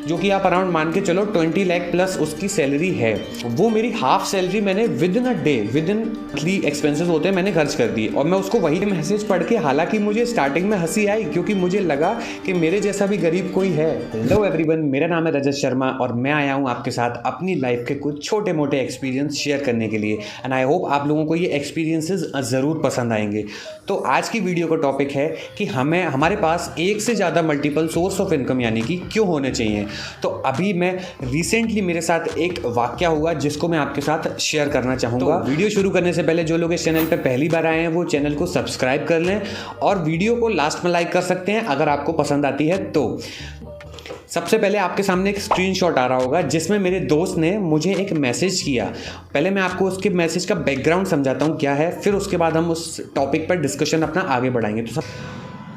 जो कि आप अराउंड मान के चलो 20 लाख प्लस उसकी सैलरी है। वो मेरी हाफ सैलरी मैंने within a day, with in monthly expenses होते हैं, मैंने खर्च कर दी। और मैं उसको वही मैसेज पढ़ के, हालांकि मुझे स्टार्टिंग में हंसी आई क्योंकि मुझे लगा कि मेरे जैसा भी गरीब कोई है। हेलो एवरीवन, मेरा नाम है रजत शर्मा और मैं आया हूँ आपके साथ अपनी लाइफ के कुछ छोटे मोटे एक्सपीरियंस शेयर करने के लिए। एंड आई होप आप लोगों को ये एक्सपीरियंसेस ज़रूर पसंद आएंगे। तो आज की वीडियो का टॉपिक है कि हमारे पास एक से ज़्यादा मल्टीपल सोर्स ऑफ इनकम यानी कि क्यों होने चाहिए। तो अभी मैं रिसेंटली मेरे साथ एक वाकया हुआ जिसको मैं आपके साथ शेयर करना चाहूँगा। तो वीडियो शुरू करने से पहले जो लोग इस चैनल पर पहली बार आए हैं वो चैनल को सब्सक्राइब कर लें और वीडियो को लास्ट में लाइक कर सकते हैं अगर आपको पसंद आती है तो। सबसे पहले आपके सामने एक स्क्रीनशॉट आ रहा होगा जिसमें मेरे दोस्त ने मुझे एक मैसेज किया। पहले मैं आपको उसके मैसेज का बैकग्राउंड समझाता हूँ क्या है, फिर उसके बाद हम उस टॉपिक पर डिस्कशन अपना आगे बढ़ाएंगे।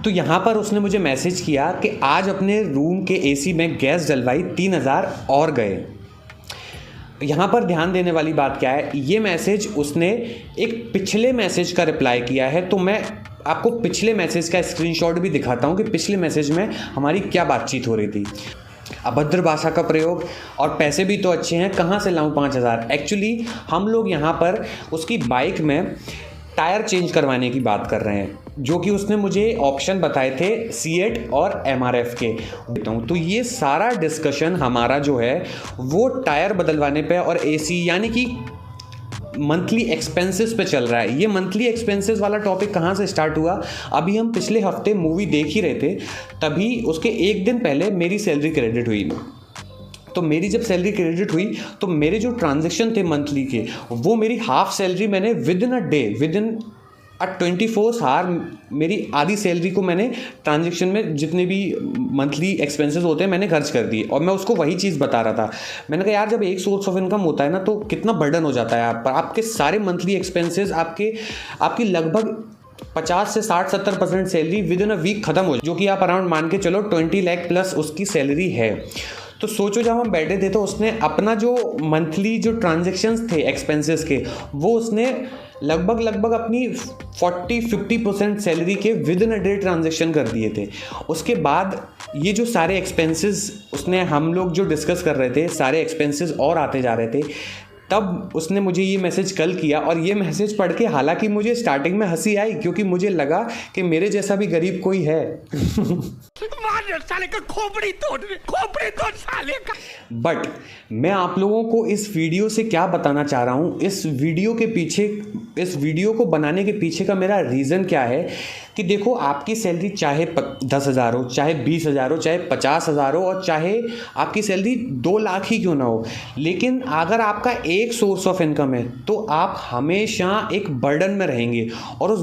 तो यहाँ पर उसने मुझे मैसेज किया कि आज अपने रूम के एसी में गैस डलवाई, 3000 और गए। यहाँ पर ध्यान देने वाली बात क्या है, ये मैसेज उसने एक पिछले मैसेज का रिप्लाई किया है। तो मैं आपको पिछले मैसेज का स्क्रीनशॉट भी दिखाता हूँ कि पिछले मैसेज में हमारी क्या बातचीत हो रही थी। अभद्र भाषा का प्रयोग और पैसे भी तो अच्छे हैं, कहाँ से लाऊं 5000। एक्चुअली हम लोग यहाँ पर उसकी बाइक में टायर चेंज करवाने की बात कर रहे हैं, जो कि उसने मुझे ऑप्शन बताए थे C8 और MRF के। तो ये सारा डिस्कशन हमारा जो है वो टायर बदलवाने पे और AC यानी कि मंथली एक्सपेंसेस पे चल रहा है। ये मंथली एक्सपेंसेस वाला टॉपिक कहाँ से स्टार्ट हुआ, अभी हम पिछले हफ्ते मूवी देख ही रहे थे, तभी उसके एक दिन पहले मेरी सैलरी क्रेडिट हुई। तो मेरी जब सैलरी क्रेडिट हुई तो मेरे जो ट्रांजैक्शन थे मंथली के, वो मेरी हाफ सैलरी मैंने within a day, within 24 hour मेरी आधी सैलरी को मैंने ट्रांजैक्शन में जितने भी मंथली एक्सपेंसेस होते हैं मैंने खर्च कर दिए। और मैं उसको वही चीज़ बता रहा था। मैंने कहा यार जब एक सोर्स ऑफ इनकम होता है ना तो कितना बर्डन हो जाता है आप पर। आपके सारे मंथली एक्सपेंसेस आपकी लगभग 50 से 60-70% salary within a week खत्म हो, जो कि आप अराउंड मान के चलो 20 लाख प्लस उसकी सैलरी है। तो सोचो जब हम बैठे थे तो उसने अपना जो मंथली जो ट्रांजैक्शंस थे एक्सपेंसेस के, वो उसने लगभग अपनी 40-50% सैलरी के with in a day transaction कर दिए थे। उसके बाद ये जो सारे एक्सपेंसेस उसने, हम लोग जो डिस्कस कर रहे थे, सारे एक्सपेंसेस और आते जा रहे थे, तब उसने मुझे ये मैसेज कल किया। और ये मैसेज पढ़ के हालांकि मुझे स्टार्टिंग में हंसी आई क्योंकि मुझे लगा कि मेरे जैसा भी गरीब कोई है। साले का खोपड़ी तोड़ साले का। बट मैं आप लोगों को इस वीडियो से क्या बताना चाह रहा हूँ, इस वीडियो को बनाने के पीछे का मेरा रीज़न क्या है कि देखो आपकी सैलरी चाहे 10,000 हो, चाहे 20,000 हो, चाहे 50,000 हो और चाहे आपकी सैलरी 2 लाख ही क्यों ना हो, लेकिन अगर आपका एक सोर्स ऑफ इनकम है तो आप हमेशा एक बर्डन में रहेंगे। और उस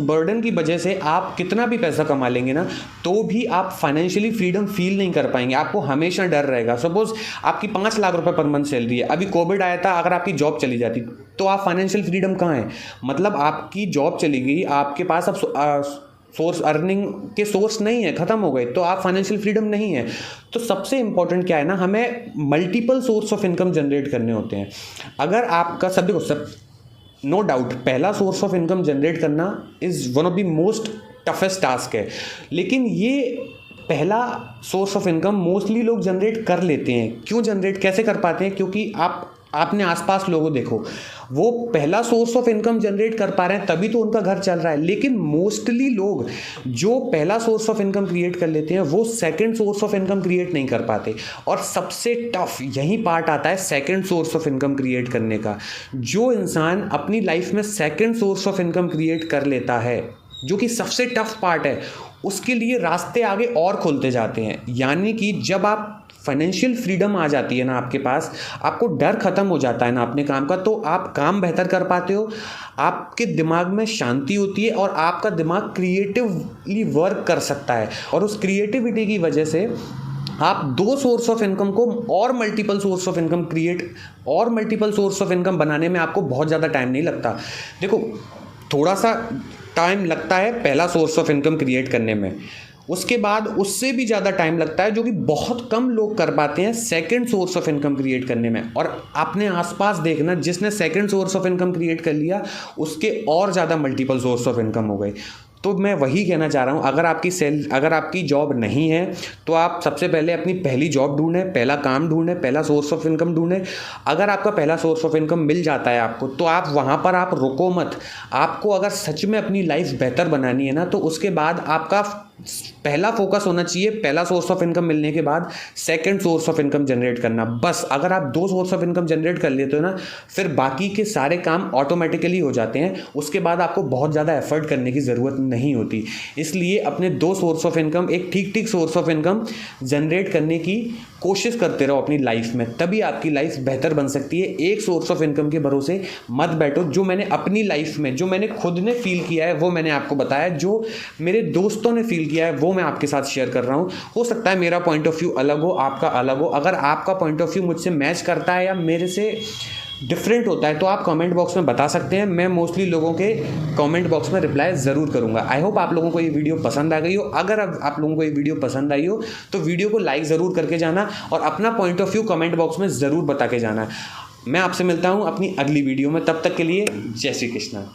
बर्डन की वजह से आप कितना भी पैसा कमा लेंगे ना तो भी आप फाइनेंशियली फ्रीडम फील नहीं कर पाएंगे। आपको हमेशा डर रहेगा। सपोज आपकी 5 लाख रुपए पर मंथ सैलरी है, अभी कोविड आया था, अगर आपकी जॉब चली जाती तो आप फाइनेंशियल फ्रीडम कहाँ है, मतलब आपकी जॉब चली गई, आपके पास अब सोर्स अर्निंग के सोर्स नहीं है, खत्म हो गए, तो आप फाइनेंशियल फ्रीडम नहीं है। तो सबसे इंपॉर्टेंट क्या है ना, हमें multiple source of income generate करने होते हैं। अगर आपका सब नो डाउट पहला सोर्स ऑफ इनकम जनरेट करना is one of the most toughest task है, लेकिन ये पहला सोर्स ऑफ इनकम मोस्टली लोग जनरेट कर लेते हैं। क्यों जनरेट कैसे कर पाते हैं, क्योंकि आपने आसपास लोगों देखो, वो पहला सोर्स ऑफ इनकम जनरेट कर पा रहे हैं तभी तो उनका घर चल रहा है। लेकिन मोस्टली लोग जो पहला सोर्स ऑफ इनकम क्रिएट कर लेते हैं वो second source of income create नहीं कर पाते। और सबसे टफ यही पार्ट आता है second source of income create करने का। जो इंसान अपनी लाइफ में second source of income create कर लेता है, जो कि सबसे टफ पार्ट है, उसके लिए रास्ते आगे और खुलते जाते हैं। यानी कि जब आप फाइनेंशियल फ्रीडम आ जाती है ना आपके पास, आपको डर खत्म हो जाता है ना अपने काम का, तो आप काम बेहतर कर पाते हो, आपके दिमाग में शांति होती है और आपका दिमाग क्रिएटिवली वर्क कर सकता है। और उस क्रिएटिविटी की वजह से आप 2 सोर्स ऑफ इनकम को और मल्टीपल सोर्स ऑफ इनकम बनाने में आपको बहुत ज़्यादा टाइम नहीं लगता। देखो थोड़ा सा टाइम लगता है पहला सोर्स ऑफ इनकम क्रिएट करने में, उसके बाद उससे भी ज़्यादा टाइम लगता है, जो कि बहुत कम लोग कर पाते हैं, second source of income create करने में। और अपने आसपास देखना, जिसने second source of income create कर लिया उसके और ज़्यादा मल्टीपल सोर्स ऑफ इनकम हो गए। तो मैं वही कहना चाह रहा हूँ, अगर आपकी जॉब नहीं है तो आप सबसे पहले अपनी पहली जॉब ढूंढें, पहला काम ढूंढें, पहला सोर्स ऑफ इनकम ढूंढें। अगर आपका पहला सोर्स ऑफ इनकम मिल जाता है आपको, तो आप वहाँ पर आप रुको मत। आपको अगर सच में अपनी लाइफ बेहतर बनानी है ना, तो उसके बाद आपका पहला फोकस होना चाहिए, पहला सोर्स ऑफ इनकम मिलने के बाद second source of income generate करना। बस अगर आप 2 सोर्स ऑफ इनकम जनरेट कर लेते हो ना, फिर बाकी के सारे काम ऑटोमेटिकली हो जाते हैं। उसके बाद आपको बहुत ज़्यादा एफर्ट करने की ज़रूरत नहीं होती। इसलिए अपने 2 सोर्स ऑफ इनकम, एक ठीक ठीक सोर्स ऑफ इनकम जनरेट करने की कोशिश करते रहो अपनी लाइफ में, तभी आपकी लाइफ बेहतर बन सकती है। एक सोर्स ऑफ इनकम के भरोसे मत बैठो। जो मैंने अपनी लाइफ में, जो मैंने खुद ने फील किया है, वो मैंने आपको बताया। जो मेरे दोस्तों ने फील किया है, वो मैं आपके साथ शेयर कर रहा हूँ। हो सकता है मेरा पॉइंट ऑफ व्यू अलग हो, आपका अलग हो। अगर आपका पॉइंट ऑफ व्यू मुझसे मैच करता है या मेरे से डिफरेंट होता है, तो आप कमेंट बॉक्स में बता सकते हैं। मैं मोस्टली लोगों के कमेंट बॉक्स में रिप्लाई ज़रूर करूंगा। आई होप आप लोगों को ये वीडियो पसंद आ गई हो। अगर आप लोगों को ये वीडियो पसंद आई हो तो वीडियो को लाइक ज़रूर करके जाना और अपना point of view comment box में ज़रूर बता के जाना। मैं आपसे मिलता हूँ अपनी अगली वीडियो में। तब तक के लिए जय श्री कृष्णा।